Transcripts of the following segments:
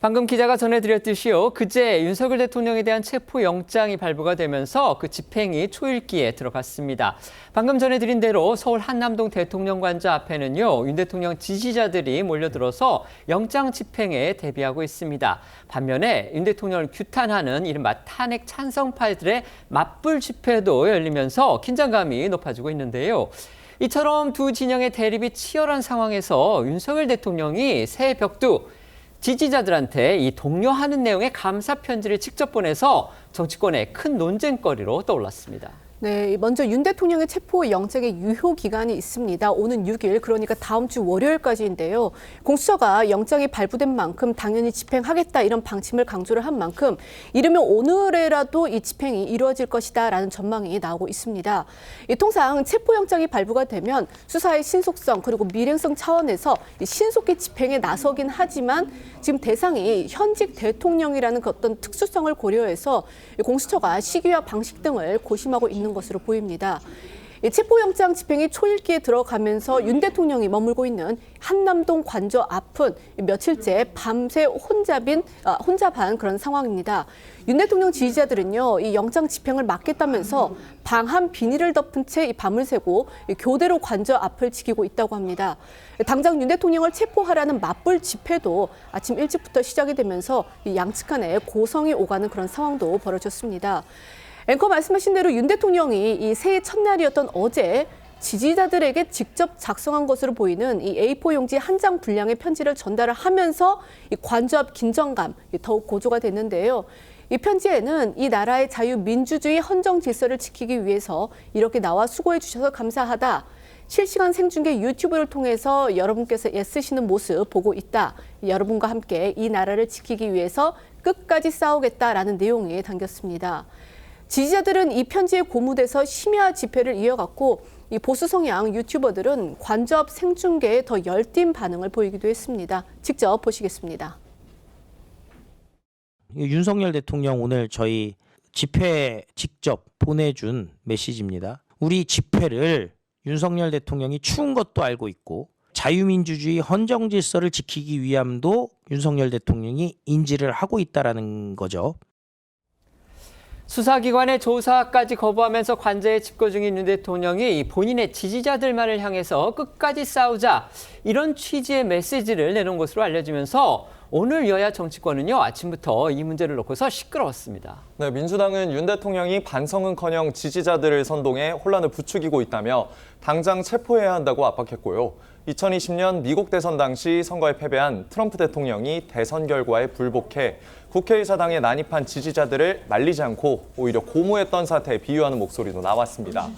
방금 기자가 전해드렸듯이요. 그제 윤석열 대통령에 대한 체포영장이 발부가 되면서 그 집행이 초읽기에 들어갔습니다. 방금 전해드린 대로 서울 한남동 대통령관저 앞에는요. 윤 대통령 지지자들이 몰려들어서 영장 집행에 대비하고 있습니다. 반면에 윤 대통령을 규탄하는 이른바 탄핵 찬성파들의 맞불 집회도 열리면서 긴장감이 높아지고 있는데요. 이처럼 두 진영의 대립이 치열한 상황에서 윤석열 대통령이 새 벽두 지지자들한테 이 독려하는 내용의 감사 편지를 직접 보내서 정치권의 큰 논쟁거리로 떠올랐습니다. 네, 먼저 윤 대통령의 체포영장의 유효 기간이 있습니다. 오는 6일, 그러니까 다음 주 월요일까지인데요. 공수처가 영장이 발부된 만큼 당연히 집행하겠다 이런 방침을 강조를 한 만큼 이르면 오늘에라도 이 집행이 이루어질 것이다라는 전망이 나오고 있습니다. 통상 체포영장이 발부가 되면 수사의 신속성 그리고 밀행성 차원에서 신속히 집행에 나서긴 하지만 지금 대상이 현직 대통령이라는 그 어떤 특수성을 고려해서 공수처가 시기와 방식 등을 고심하고 있는 것으로 보입니다. 체포영장 집행이 초읽기에 들어가면서 윤 대통령이 머물고 있는 한남동 관저 앞은 며칠째 밤새 혼잡한 그런 상황입니다. 윤 대통령 지지자들은요, 이 영장 집행을 막겠다면서 방 한 비닐을 덮은 채 이 밤을 새고 교대로 관저 앞을 지키고 있다고 합니다. 당장 윤 대통령을 체포하라는 맞불 집회도 아침 일찍부터 시작이 되면서 양측 간에 고성이 오가는 그런 상황도 벌어졌습니다. 앵커 말씀하신 대로 윤 대통령이 이 새해 첫날이었던 어제 지지자들에게 직접 작성한 것으로 보이는 이 A4 용지 한 장 분량의 편지를 전달을 하면서 이 관저 앞 긴장감 더욱 고조가 됐는데요. 이 편지에는 이 나라의 자유민주주의 헌정 질서를 지키기 위해서 이렇게 나와 수고해 주셔서 감사하다. 실시간 생중계 유튜브를 통해서 여러분께서 애쓰시는 모습 보고 있다. 여러분과 함께 이 나라를 지키기 위해서 끝까지 싸우겠다라는 내용이 담겼습니다. 지지자들은 이 편지에 고무돼서 심야 집회를 이어갔고 이 보수 성향 유튜버들은 관저 앞 생중계에 더 열띤 반응을 보이기도 했습니다. 직접 보시겠습니다. 윤석열 대통령 오늘 저희 집회 직접 보내준 메시지입니다. 우리 집회를 윤석열 대통령이 추운 것도 알고 있고 자유민주주의 헌정 질서를 지키기 위함도 윤석열 대통령이 인지를 하고 있다라는 거죠. 수사기관의 조사까지 거부하면서 관저에 집거 중인 윤 대통령이 본인의 지지자들만을 향해서 끝까지 싸우자 이런 취지의 메시지를 내놓은 것으로 알려지면서 오늘 여야 정치권은요 아침부터 이 문제를 놓고서 시끄러웠습니다. 네, 민주당은 윤 대통령이 반성은커녕 지지자들을 선동해 혼란을 부추기고 있다며 당장 체포해야 한다고 압박했고요. 2020년 미국 대선 당시 선거에 패배한 트럼프 대통령이 대선 결과에 불복해 국회의사당에 난입한 지지자들을 말리지 않고 오히려 고무했던 사태에 비유하는 목소리도 나왔습니다.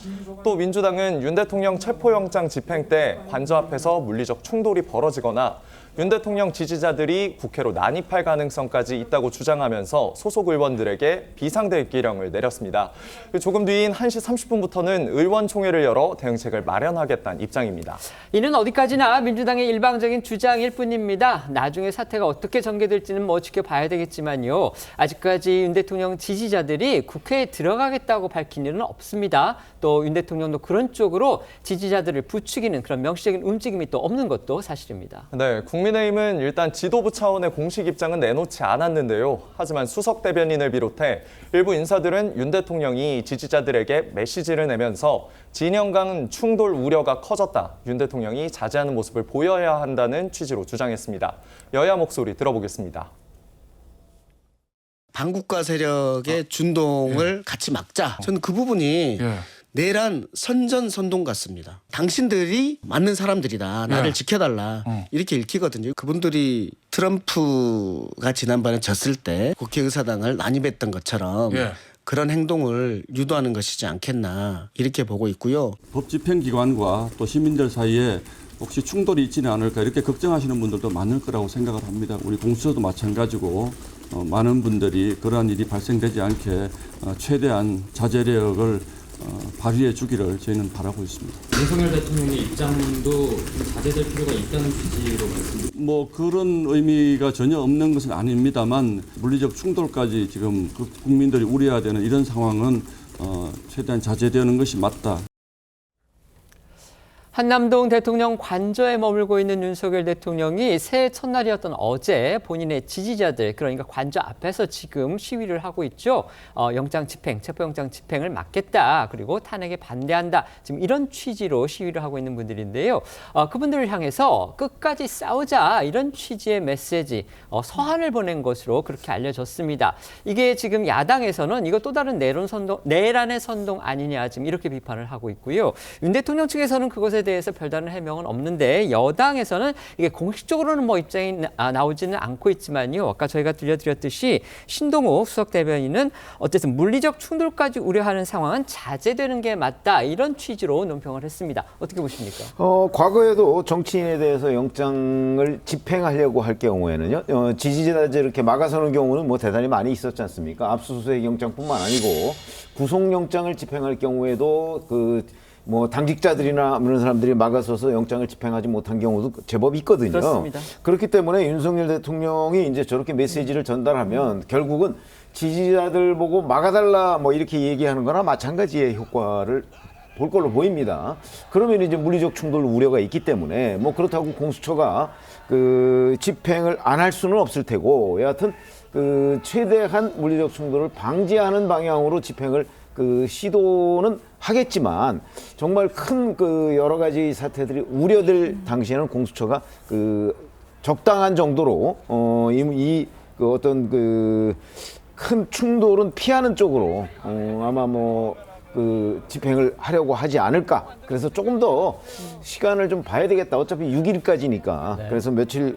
또 민주당은 윤 대통령 체포영장 집행 때 관저 앞에서 물리적 충돌이 벌어지거나 윤 대통령 지지자들이 국회로 난입할 가능성까지 있다고 주장하면서 소속 의원들에게 비상대기령을 내렸습니다. 조금 뒤인 1시 30분부터는 의원총회를 열어 대응책을 마련하겠다는 입장입니다. 이는 어디까지나 민주당의 일방적인 주장일 뿐입니다. 나중에 사태가 어떻게 전개될지는 지켜봐야 되겠지만요. 아직까지 윤 대통령 지지자들이 국회에 들어가겠다고 밝힌 일은 없습니다. 또 윤 대통령도 그런 쪽으로 지지자들을 부추기는 그런 명시적인 움직임이 또 없는 것도 사실입니다. 네, 국민의힘은 일단 지도부 차원의 공식 입장은 내놓지 않았는데요. 하지만 수석 대변인을 비롯해 일부 인사들은 윤 대통령이 지지자들에게 메시지를 내면서 진영 간 충돌 우려가 커졌다. 윤 대통령이 자제하는 모습을 보여야 한다는 취지로 주장했습니다. 여야 목소리 들어보겠습니다. 반국가 세력의 준동을 같이 막자. 저는 그 부분이 내란 선전선동 같습니다. 당신들이 맞는 사람들이다. 나를 지켜달라. 이렇게 읽히거든요. 그분들이 트럼프가 지난번에 졌을 때 국회의사당을 난입했던 것처럼 그런 행동을 유도하는 것이지 않겠나 이렇게 보고 있고요. 법 집행기관과 또 시민들 사이에 혹시 충돌이 있지는 않을까 이렇게 걱정하시는 분들도 많을 거라고 생각을 합니다. 우리 공수처도 마찬가지고 많은 분들이 그러한 일이 발생되지 않게 최대한 자제력을 발휘해 주기를 저희는 바라고 있습니다. 윤석열 대통령의 입장도 좀 자제될 필요가 있다는 취지로 말씀드립니다. 그런 의미가 전혀 없는 것은 아닙니다만 물리적 충돌까지 지금 국민들이 우려해야 되는 이런 상황은 최대한 자제되는 것이 맞다. 한남동 대통령 관저에 머물고 있는 윤석열 대통령이 새해 첫날이었던 어제 본인의 지지자들, 그러니까 관저 앞에서 지금 시위를 하고 있죠. 영장 집행, 체포영장 집행을 막겠다. 그리고 탄핵에 반대한다. 지금 이런 취지로 시위를 하고 있는 분들인데요. 그분들을 향해서 끝까지 싸우자 이런 취지의 메시지, 서한을 보낸 것으로 그렇게 알려졌습니다. 이게 지금 야당에서는 이거 또 다른 내란의 선동 아니냐 지금 이렇게 비판을 하고 있고요. 윤 대통령 측에서는 그것에 대해서 별다른 해명은 없는데 여당에서는 이게 공식적으로는 뭐 입장이 나오지는 않고 있지만요. 아까 저희가 들려드렸듯이 신동욱 수석 대변인은 어쨌든 물리적 충돌까지 우려하는 상황은 자제되는 게 맞다 이런 취지로 논평을 했습니다. 어떻게 보십니까? 과거에도 정치인에 대해서 영장을 집행하려고 할 경우에는요, 지지자들 이렇게 막아서는 경우는 뭐 대단히 많이 있었지 않습니까? 압수수색 영장뿐만 아니고 구속영장을 집행할 경우에도 뭐 당직자들이나 이런 사람들이 막아서서 영장을 집행하지 못한 경우도 제법 있거든요. 그렇습니다. 그렇기 때문에 윤석열 대통령이 이제 저렇게 메시지를 전달하면 결국은 지지자들 보고 막아달라 뭐 이렇게 얘기하는 거나 마찬가지의 효과를 볼 걸로 보입니다. 그러면 이제 물리적 충돌 우려가 있기 때문에 뭐 그렇다고 공수처가 집행을 안 할 수는 없을 테고 여하튼 최대한 물리적 충돌을 방지하는 방향으로 집행을 시도는 하겠지만 정말 큰 여러 가지 사태들이 우려될 당시에는 공수처가 적당한 정도로 어떤 큰 충돌은 피하는 쪽으로 아마 집행을 하려고 하지 않을까. 그래서 조금 더 시간을 좀 봐야 되겠다. 어차피 6일까지니까. 네. 그래서 며칠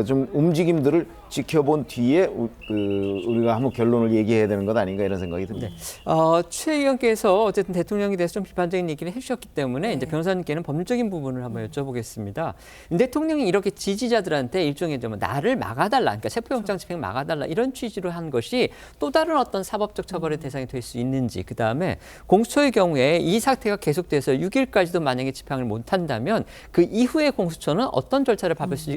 좀 움직임들을 지켜본 뒤에 우리가 한번 결론을 얘기해야 되는 것 아닌가 이런 생각이 듭니다. 네. 최 의원께서 어쨌든 대통령에 대해서 좀 비판적인 얘기를 해주셨기 때문에 이제 변호사님께는 법률적인 부분을 한번 여쭤보겠습니다. 윤 대통령이 이렇게 지지자들한테 일종의 좀 나를 막아달라, 그러니까 체포영장 집행 막아달라 이런 취지로 한 것이 또 다른 어떤 사법적 처벌의 대상이 될 수 있는지, 그 다음에 공수처의 경우에 이 사태가 계속돼서 6일까지도 만약에 집행을 못한다면 그 이후에 공수처는 어떤 절차를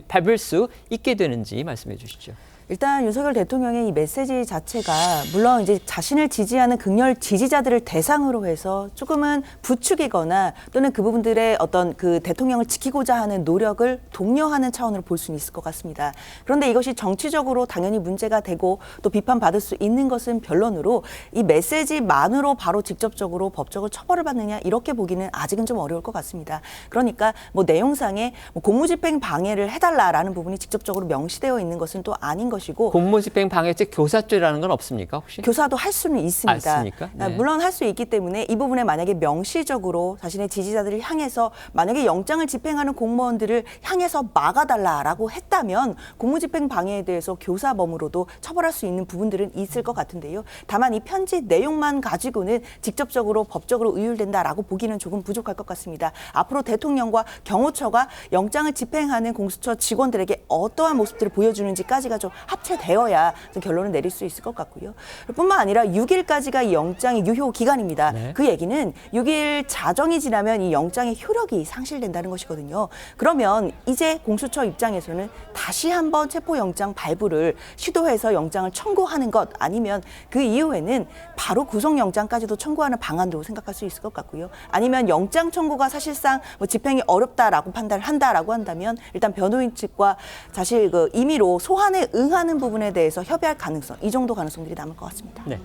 밟을 수 있게 되는지 말씀해 주시죠. 일단 윤석열 대통령의 이 메시지 자체가 물론 이제 자신을 지지하는 극렬 지지자들을 대상으로 해서 조금은 부추기거나 또는 그 부분들의 어떤 대통령을 지키고자 하는 노력을 독려하는 차원으로 볼 수는 있을 것 같습니다. 그런데 이것이 정치적으로 당연히 문제가 되고 또 비판받을 수 있는 것은 변론으로 이 메시지만으로 바로 직접적으로 법적으로 처벌을 받느냐 이렇게 보기는 아직은 좀 어려울 것 같습니다. 그러니까 뭐 내용상에 공무집행 방해를 해달라라는 부분이 직접적으로 명시되어 있는 것은 또 아닌 것이고 공무집행 방해죄 교사죄라는 건 없습니까 혹시? 교사도 할 수는 있습니다. 있습니까? 네. 물론 할 수 있기 때문에 이 부분에 만약에 명시적으로 자신의 지지자들을 향해서 만약에 영장을 집행하는 공무원들을 향해서 막아달라라고 했다면 공무집행 방해에 대해서 교사범으로도 처벌할 수 있는 부분들은 있을 것 같은데요. 다만 이 편지 내용만 가지고는 직접적으로 법적으로 의율된다라고 보기는 조금 부족할 것 같습니다. 앞으로 대통령과 경호처가 영장을 집행하는 공수처 직원들에게 어떠한 모습들을 보여주는지까지가 좀 합체되어야 좀 결론을 내릴 수 있을 것 같고요. 뿐만 아니라 6일까지가 이 영장의 유효 기간입니다. 네. 그 얘기는 6일 자정이 지나면 이 영장의 효력이 상실된다는 것이거든요. 그러면 이제 공수처 입장에서는 다시 한번 체포영장 발부를 시도해서 영장을 청구하는 것 아니면 그 이후에는 바로 구속영장까지도 청구하는 방안도 생각할 수 있을 것 같고요. 아니면 영장 청구가 사실상 뭐 집행이 어렵다라고 판단을 한다라고 한다면 일단 변호인 측과 사실 임의로 소환에 응하는 부분에 대해서 협의할 가능성, 이 정도 가능성들이 남을 것 같습니다. 네.